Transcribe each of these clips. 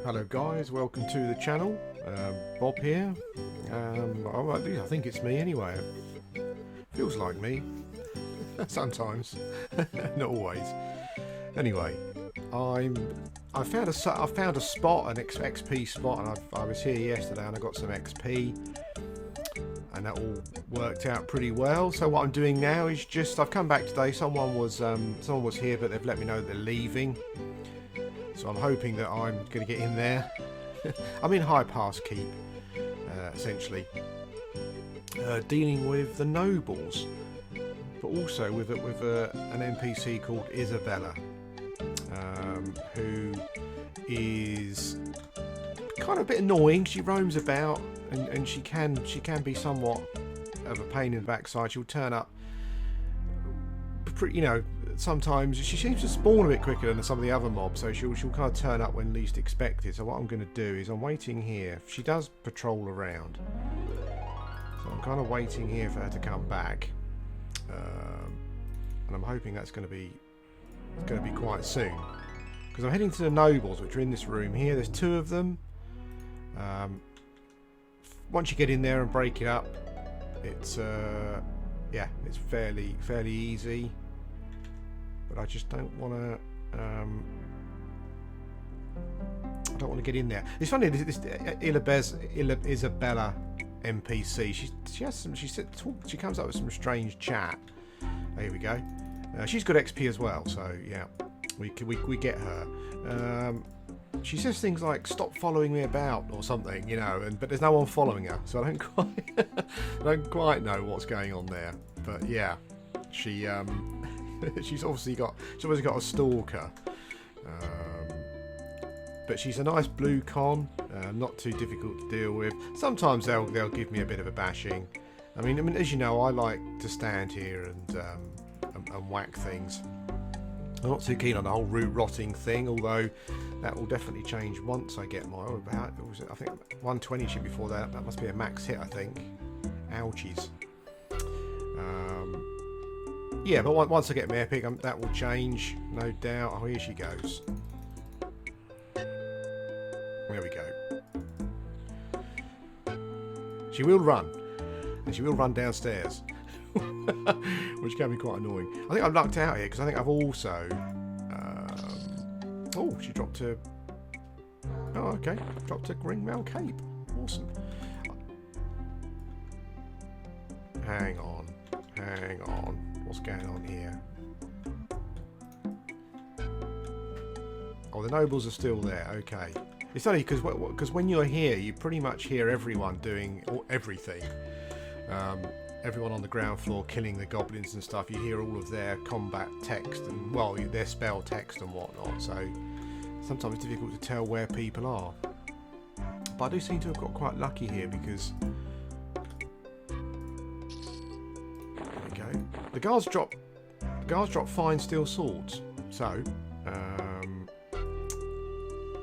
Hello guys, welcome to the channel. Bob here. I think it's me anyway. Feels like me. Sometimes. Not always. Anyway, I found a spot, an XP spot, and I was here yesterday and I got some XP. And that all worked out pretty well. So what I'm doing now is I've come back today. Someone was here, but they've let me know they're leaving. So I'm hoping that I'm going to get in there. I'm in High Pass Keep, essentially, dealing with the nobles, but also with an NPC called Isabella, who is kind of a bit annoying. She roams about, and she can be somewhat of a pain in the backside. She'll turn up, sometimes she seems to spawn a bit quicker than some of the other mobs, so she'll kind of turn up when least expected. So what I'm going to do is I'm waiting here. She does patrol around, so I'm kind of waiting here for her to come back, and I'm hoping that's going to be quite soon, because I'm heading to the nobles, which are in this room here. There's two of them. Once you get in there and break it up, it's it's fairly easy. But I just don't want to get in there. It's funny, this Isabella NPC. She comes up with some strange chat. There we go. She's got XP as well, so yeah, we get her. She says things like "stop following me about" or something, but there's no one following her, so I don't quite know what's going on there. But yeah, she's obviously got a stalker, but she's a nice blue con, not too difficult to deal with. Sometimes they'll give me a bit of a bashing. I mean, as you know, I like to stand here and whack things. I'm not too keen on the whole root rotting thing, although that will definitely change once I get my. I think 120 should be before that. That must be a max hit, I think. Ouchies. Yeah, but once I get my epic, that will change, no doubt. Oh, here she goes. There we go. She will run, and she will run downstairs, which can be quite annoying. I think I've lucked out here because I think I've also. Oh, she dropped a. Oh, okay, dropped a ringmail cape. Awesome. Hang on. What's going on here? Oh, the nobles are still there. Okay. It's only because when you're here, you pretty much hear everyone doing everything. Everyone on the ground floor killing the goblins and stuff. You hear all of their combat text and their spell text and whatnot. So sometimes it's difficult to tell where people are. But I do seem to have got quite lucky here because. The guards drop fine steel swords, so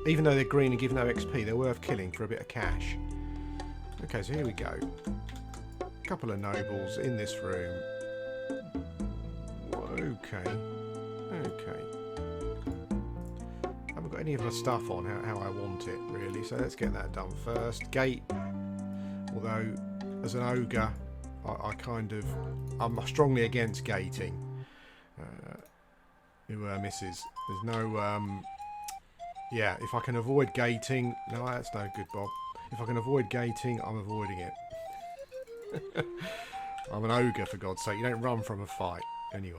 even though they're green and give no XP, they're worth killing for a bit of cash. Okay, so here we go. A couple of nobles in this room. Okay. Haven't got any of my stuff on how I want it, really, so let's get that done first. Gate, although as an ogre, I'm strongly against gating. Misses. There's no, yeah, if I can avoid gating, no, that's no good, Bob. If I can avoid gating, I'm avoiding it. I'm an ogre, for God's sake. You don't run from a fight. Anyway.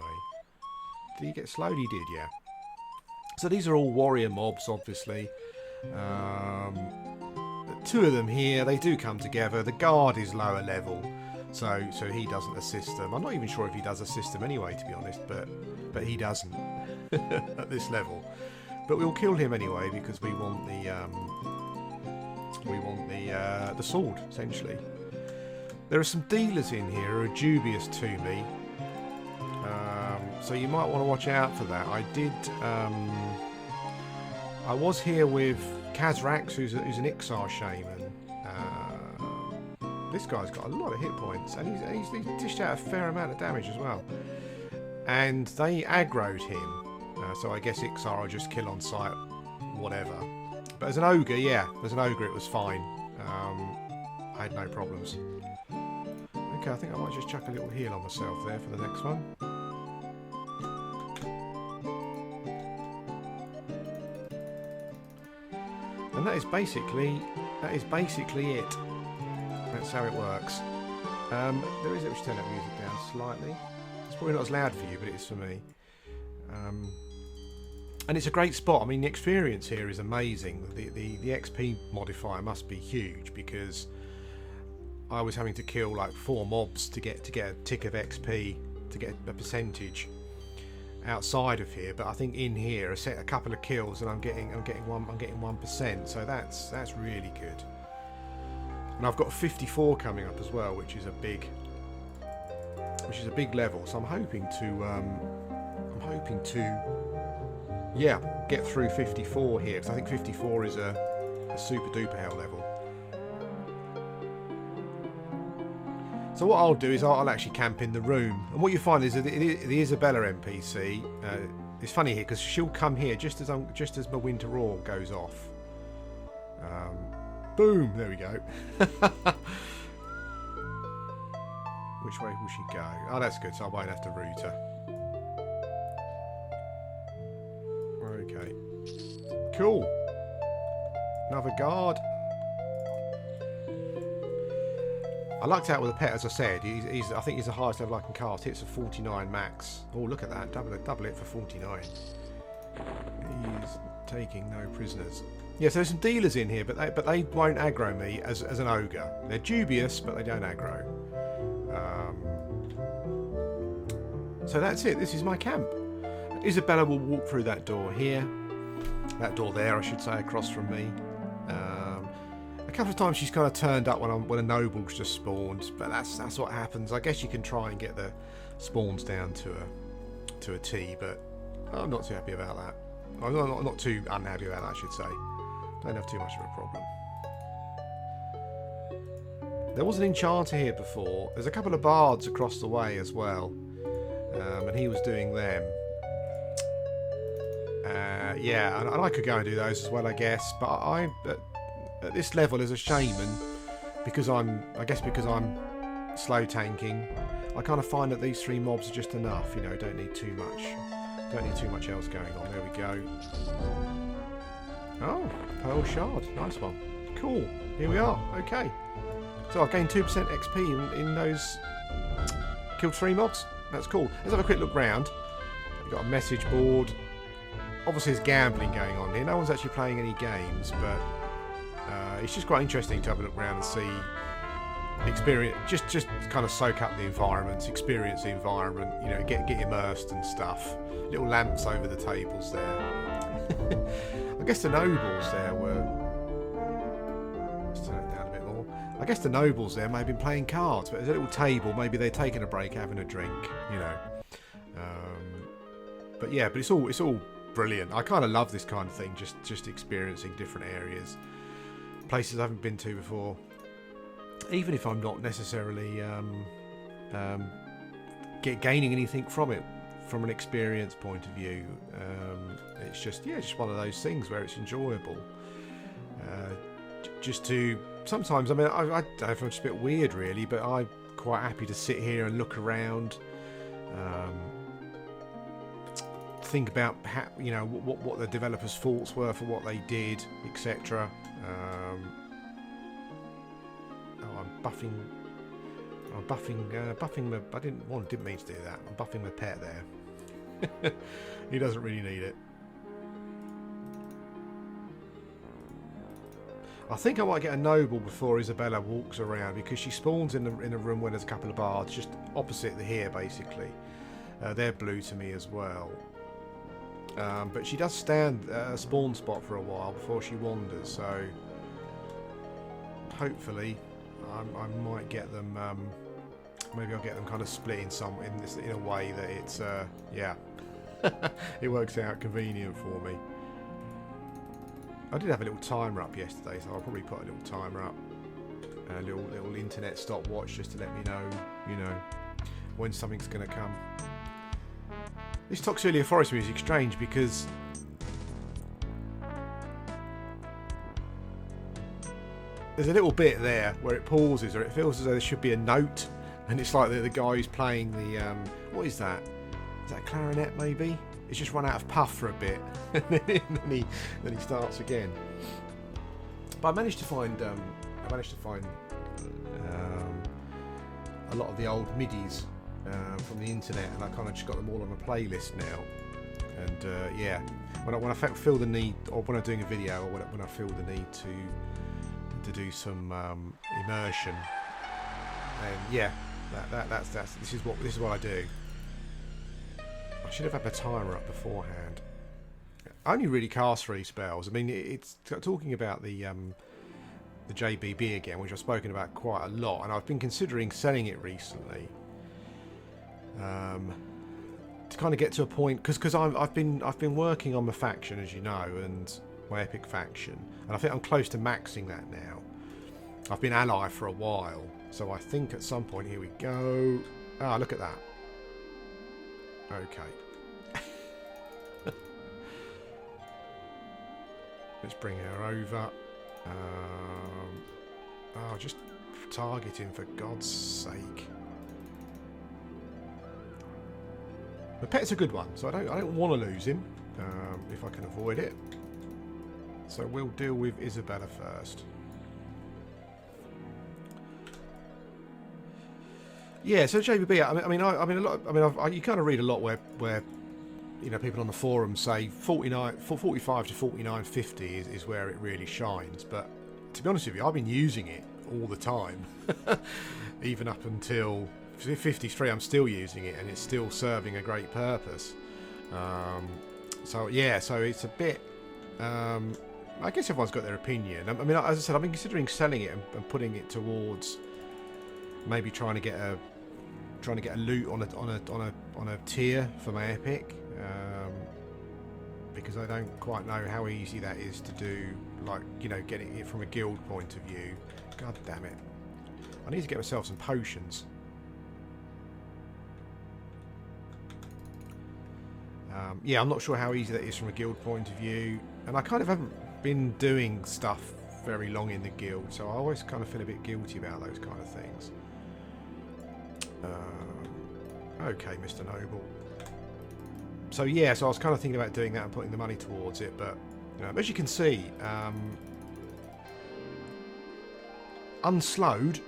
Did he get slowed? He did, yeah. So these are all warrior mobs, obviously. Two of them here, they do come together. The guard is lower level. So he doesn't assist them. I'm not even sure if he does assist them anyway, to be honest, but he doesn't at this level. But we'll kill him anyway because we want the sword, essentially. There are some dealers in here who are dubious to me, so you might want to watch out for that. I was here with Kazrax, who's an Ixar shaman. This guy's got a lot of hit points, and he's dished out a fair amount of damage as well. And they aggroed him, so I guess Ixar will just kill on sight whatever. But as an ogre, yeah, as an ogre it was fine. I had no problems. Okay, I think I might just chuck a little heal on myself there for the next one. And that is basically it. That's how it works. There is, let me just turn that music down slightly. It's probably not as loud for you, but it is for me. And it's a great spot. I mean, the experience here is amazing. The XP modifier must be huge, because I was having to kill like 4 mobs to get a tick of XP to get a percentage outside of here. But I think in here, a couple of kills and I'm getting 1%. So that's really good. And I've got 54 coming up as well, which is a big level. So I'm hoping to yeah, get through 54 here, because I think 54 is a super duper hell level. So what I'll do is I'll actually camp in the room, and what you find is that the Isabella NPC, it's funny here because she'll come here just as my winter roar goes off. Boom! There we go. Which way will she go? Oh, that's good. So I won't have to route her. Okay. Cool. Another guard. I lucked out with a pet, as I said. I think he's the highest level I can cast. Hits a 49 max. Oh, look at that. Double it for 49. He's taking no prisoners. Yeah, so there's some dealers in here, but they won't aggro me as an ogre. They're dubious, but they don't aggro. So that's it. This is my camp. Isabella will walk through that door here. That door there, I should say, across from me. A couple of times she's kind of turned up when a noble's just spawned, but that's what happens. I guess you can try and get the spawns down to a T, but I'm not too happy about that. I'm not too unhappy about that, I should say. Don't have too much of a problem. There was an enchanter here before. There's a couple of bards across the way as well, and he was doing them. Yeah, and I could go and do those as well, I guess. But at this level as a shaman, because I'm slow tanking, I kind of find that these 3 mobs are just enough. You know, don't need too much else going on. There we go. Oh, pearl shard, nice one. Cool. Here we are. Okay. So I've gained 2% XP in those. Killed 3 mobs. That's cool. Let's have a quick look round. We've got a message board. Obviously there's gambling going on here. No one's actually playing any games, but it's just quite interesting to have a look around and see, experience, just kind of soak up the environment, experience the environment, you know, get immersed and stuff. Little lamps over the tables there. I guess the nobles there were... Let's turn it down a bit more. I guess the nobles there may have been playing cards, but there's a little table. Maybe they're taking a break, having a drink, you know. But yeah, but it's all brilliant. I kind of love this kind of thing, just experiencing different areas, places I haven't been to before, even if I'm not necessarily gaining anything from it from an experience point of view. It's just one of those things where it's enjoyable. Just to sometimes, I mean, I don't know if I'm just a bit weird really, but I'm quite happy to sit here and look around. Think about how, you know, what the developers' thoughts were for what they did, etc. I'm buffing my... I didn't mean to do that. I'm buffing my pet there. He doesn't really need it. I think I might get a noble before Isabella walks around, because she spawns in a room where there's a couple of bards just opposite here, basically. They're blue to me as well. But she does stand a spawn spot for a while before she wanders, so hopefully I might get them. Maybe I'll get them kind of split in a way that it's yeah, it works out convenient for me. I did have a little timer up yesterday, so I'll probably put a little timer up, a little internet stopwatch, just to let me know, you know, when something's going to come. This Toxelia Forest music is strange because there's a little bit there where it pauses, or it feels as though there should be a note, and it's like the guy who's playing the what is that? Is that a clarinet maybe? It's just run out of puff for a bit, and then he starts again. But I managed to find a lot of the old MIDIs from the internet, and I kind of just got them all on a playlist now. And yeah, when I feel the need, or when I'm doing a video, or when I feel the need to do some immersion, and yeah, this is what I do. I should have had my timer up beforehand. I only really cast 3 spells. I mean, it's talking about the JBB again, which I've spoken about quite a lot, and I've been considering selling it recently. To kind of get to a point, because I've been working on my faction, as you know, and my epic faction, and I think I'm close to maxing that now. I've been ally for a while, so I think at some point, here we go. Ah, look at that. Okay. Let's bring her over. Oh, just target him for God's sake. The pet's a good one, so I don't want to lose him if I can avoid it. So we'll deal with Isabella first. Yeah, so JBB. You kind of read a lot where you know, people on the forum say 45 to 49.50 is where it really shines. But to be honest with you, I've been using it all the time, even up until 53. I'm still using it, and it's still serving a great purpose. So yeah, so it's a bit. I guess everyone's got their opinion. I mean, as I said, I've been considering selling it and putting it towards maybe trying to get a loot on a tier for my epic, because I don't quite know how easy that is to do. Like, you know, getting it from a guild point of view. God damn it! I need to get myself some potions. Yeah, I'm not sure how easy that is from a guild point of view, and I kind of haven't been doing stuff very long in the guild, so I always kind of feel a bit guilty about those kind of things. Okay, Mr. Noble. So yeah, so I was kind of thinking about doing that and putting the money towards it, but as you can see, unslowed,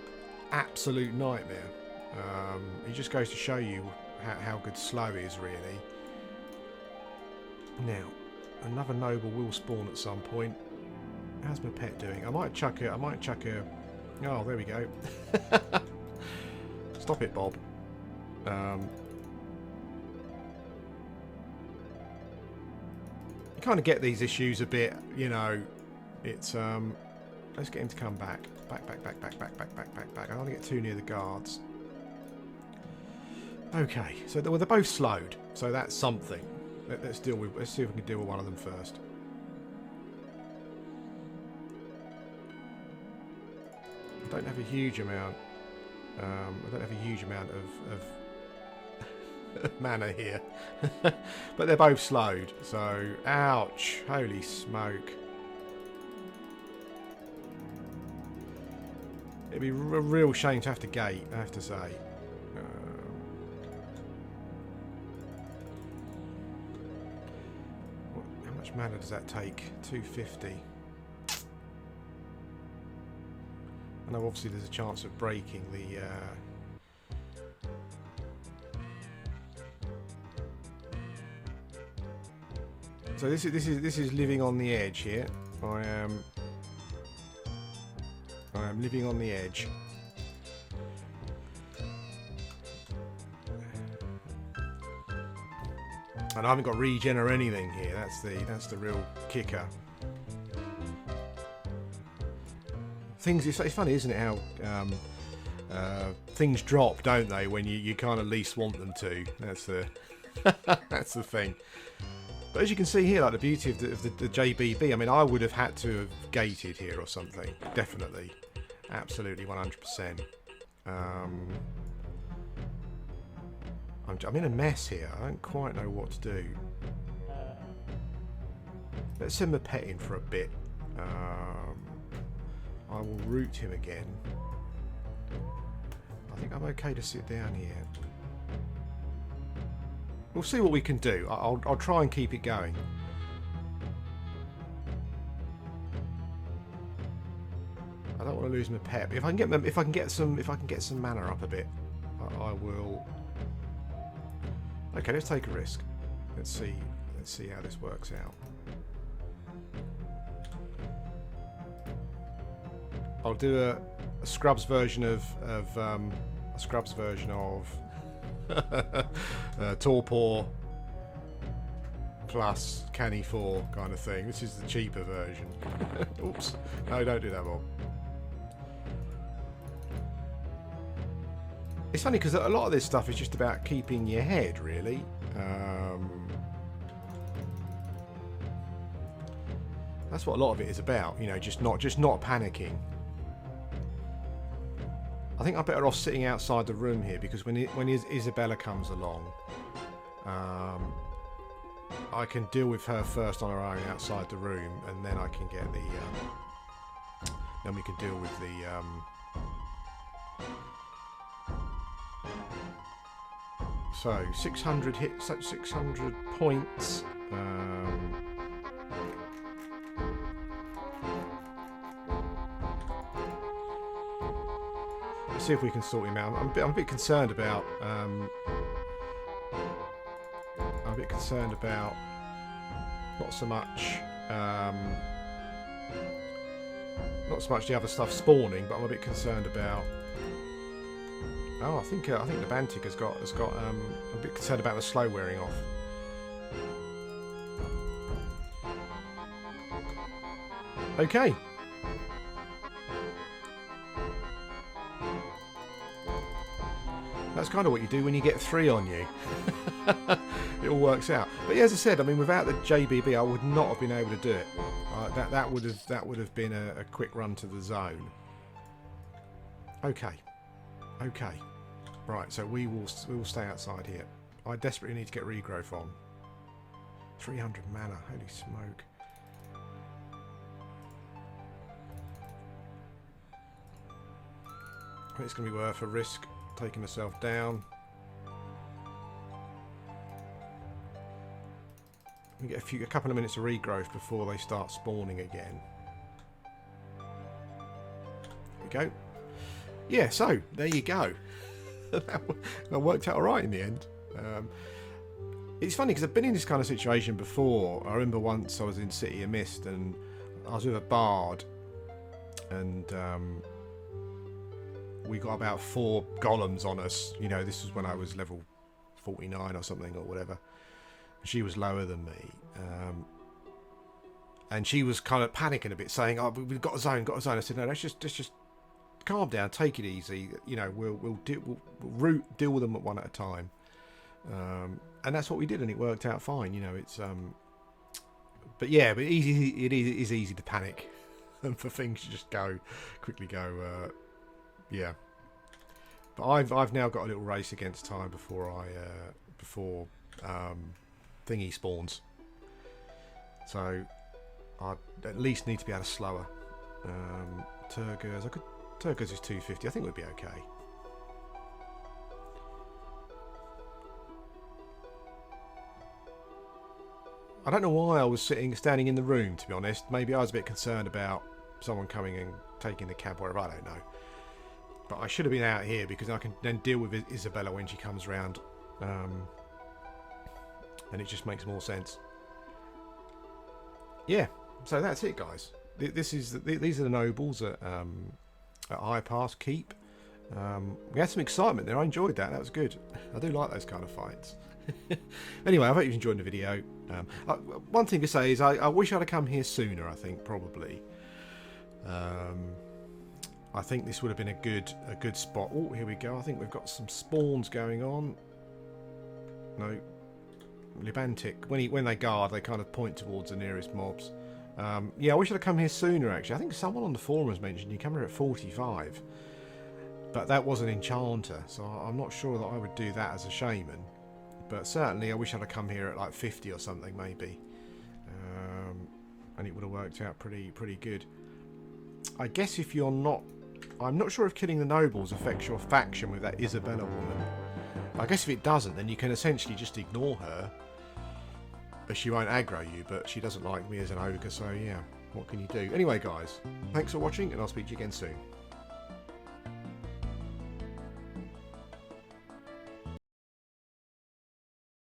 absolute nightmare. It just goes to show you how good slow is, really. Now, another noble will spawn at some point. How's my pet doing? I might chuck her. Oh, there we go. Stop it, Bob. You kind of get these issues a bit, you know. It's let's get him to come back. Back. I don't want to get too near the guards. Okay, so they're both slowed, so that's something. Let's see if we can deal with one of them first. I don't have a huge amount. Of mana here, but they're both slowed. So, ouch! Holy smoke! It'd be a real shame to have to gate, I have to say. How much mana does that take? 250. I know obviously there's a chance of breaking the so this is living on the edge here. I am living on the edge. And I haven't got regen or anything here. That's the real kicker. It's funny, isn't it, how things drop, don't they, when you kind of least want them to. That's the that's the thing. But as you can see here, like the beauty of the JBB, I mean, I would have had to have gated here or something. Definitely. Absolutely 100%. I'm in a mess here. I don't quite know what to do. Let's send the pet in for a bit. I will root him again. I think I'm okay to sit down here. We'll see what we can do. I'll try and keep it going. I don't want to lose my pep. If I can get some mana up a bit, I will. Okay, let's take a risk. Let's see how this works out. I'll do a Scrubs version of Torpor plus Canny 4 kind of thing. This is the cheaper version. Oops. No, don't do that, Bob. It's funny because a lot of this stuff is just about keeping your head, really. That's what a lot of it is about, you know, just not panicking. I think I'm better off sitting outside the room here because when Isabella comes along, I can deal with her first on her own outside the room, and then I can get the then we can deal with the so 600 hits, 600 points. Let's see if we can sort him out. I'm a bit concerned about. I'm a bit concerned about not so much the other stuff spawning, but I'm a bit concerned about. Oh, I think the Bantic has got. I'm a bit concerned about the slow wearing off. Okay. That's kind of what you do when you get 3 on you. It all works out. But yeah, as I said, I mean, without the JBB, I would not have been able to do it. That would have been a quick run to the zone. Okay. Right. So we will stay outside here. I desperately need to get regrowth on. 300 mana. Holy smoke. I think it's going to be worth a risk. Taking myself down. We get a couple of minutes of regrowth before they start spawning again. There we go. Yeah, so there you go. That worked out all right in the end. It's funny because I've been in this kind of situation before. I remember once I was in City of Mist and I was with a bard, and we got about 4 golems on us. You know, this was when I was level 49 or something or whatever. She was lower than me. And she was kind of panicking a bit, saying, "Oh, we've got a zone, got a zone." I said, "No, let's just calm down, take it easy. You know, we'll deal with them one at a time." And that's what we did, and it worked out fine. You know, it's but yeah, but it is easy to panic, and for things to just quickly go. Yeah, but I've now got a little race against time before thingy spawns, so I at least need to be able to slow her. Turgors is 250. I think we'd be okay. I don't know why I was standing in the room, to be honest. Maybe I was a bit concerned about someone coming and taking the cab, wherever. I don't know. But I should have been out here because I can then deal with Isabella when she comes round, and it just makes more sense. Yeah, so that's it, guys. These are the nobles at High Pass Keep. We had some excitement there. I enjoyed that. That was good. I do like those kind of fights. Anyway, I hope you've enjoyed the video. One thing to say is I wish I'd have come here sooner. I think probably. I think this would have been a good spot. Oh, here we go. I think we've got some spawns going on. No, Libantic. When they guard, they kind of point towards the nearest mobs. Yeah, I wish I'd have come here sooner. Actually, I think someone on the forums mentioned you come here at 45, but that was an enchanter, so I'm not sure that I would do that as a shaman. But certainly, I wish I'd have come here at like 50 or something, maybe, and it would have worked out pretty good. I guess if you're not... I'm not sure if killing the nobles affects your faction with that Isabella woman. I guess if it doesn't, then you can essentially just ignore her. But she won't aggro you, but she doesn't like me as an ogre, so yeah, what can you do? Anyway, guys, thanks for watching, and I'll speak to you again soon.